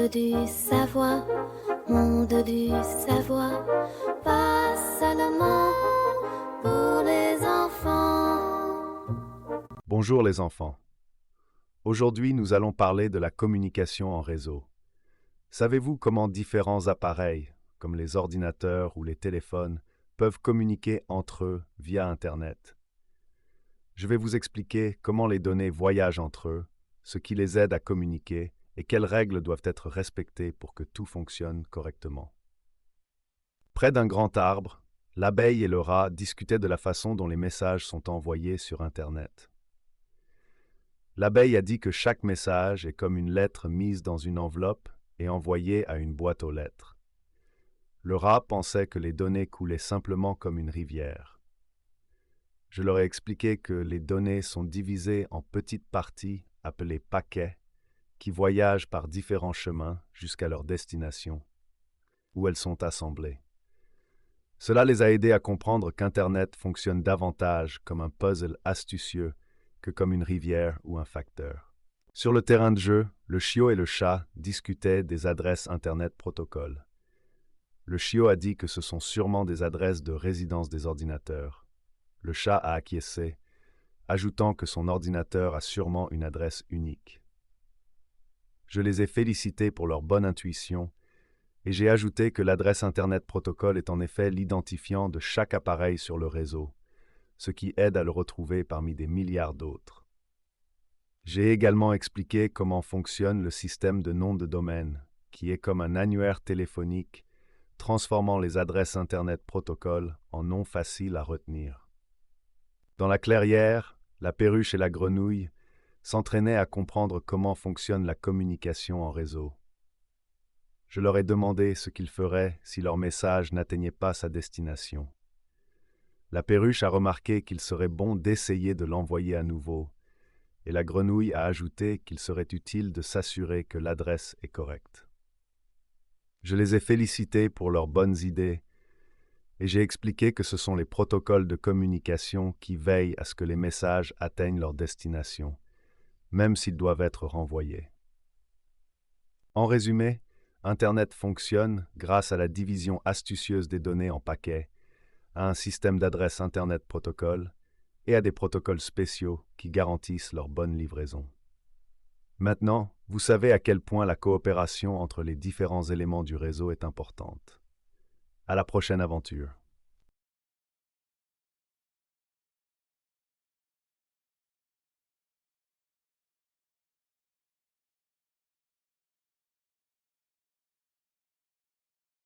du savoir, monde du savoir, pas seulement pour les enfants. Bonjour les enfants. Aujourd'hui, nous allons parler de la communication en réseau. Savez-vous comment différents appareils, comme les ordinateurs ou les téléphones, peuvent communiquer entre eux via Internet? Je vais vous expliquer comment les données voyagent entre eux, ce qui les aide à communiquer et quelles règles doivent être respectées pour que tout fonctionne correctement. Près d'un grand arbre, l'abeille et le rat discutaient de la façon dont les messages sont envoyés sur Internet. L'abeille a dit que chaque message est comme une lettre mise dans une enveloppe et envoyée à une boîte aux lettres. Le rat pensait que les données coulaient simplement comme une rivière. Je leur ai expliqué que les données sont divisées en petites parties appelées paquets qui voyagent par différents chemins jusqu'à leur destination, où elles sont assemblées. Cela les a aidés à comprendre qu'Internet fonctionne davantage comme un puzzle astucieux que comme une rivière ou un facteur. Sur le terrain de jeu, le chiot et le chat discutaient des adresses Internet protocole. Le chiot a dit que ce sont sûrement des adresses de résidence des ordinateurs. Le chat a acquiescé, ajoutant que son ordinateur a sûrement une adresse unique. Je les ai félicités pour leur bonne intuition et j'ai ajouté que l'adresse Internet protocole est en effet l'identifiant de chaque appareil sur le réseau, ce qui aide à le retrouver parmi des milliards d'autres. J'ai également expliqué comment fonctionne le système de nom de domaine, qui est comme un annuaire téléphonique, transformant les adresses Internet protocole en noms faciles à retenir. Dans la clairière, la perruche et la grenouille s'entraînaient à comprendre comment fonctionne la communication en réseau. Je leur ai demandé ce qu'ils feraient si leur message n'atteignait pas sa destination. La perruche a remarqué qu'il serait bon d'essayer de l'envoyer à nouveau, et la grenouille a ajouté qu'il serait utile de s'assurer que l'adresse est correcte. Je les ai félicités pour leurs bonnes idées, et j'ai expliqué que ce sont les protocoles de communication qui veillent à ce que les messages atteignent leur destination, même s'ils doivent être renvoyés. En résumé, Internet fonctionne grâce à la division astucieuse des données en paquets, à un système d'adresse Internet protocole et à des protocoles spéciaux qui garantissent leur bonne livraison. Maintenant, vous savez à quel point la coopération entre les différents éléments du réseau est importante. À la prochaine aventure.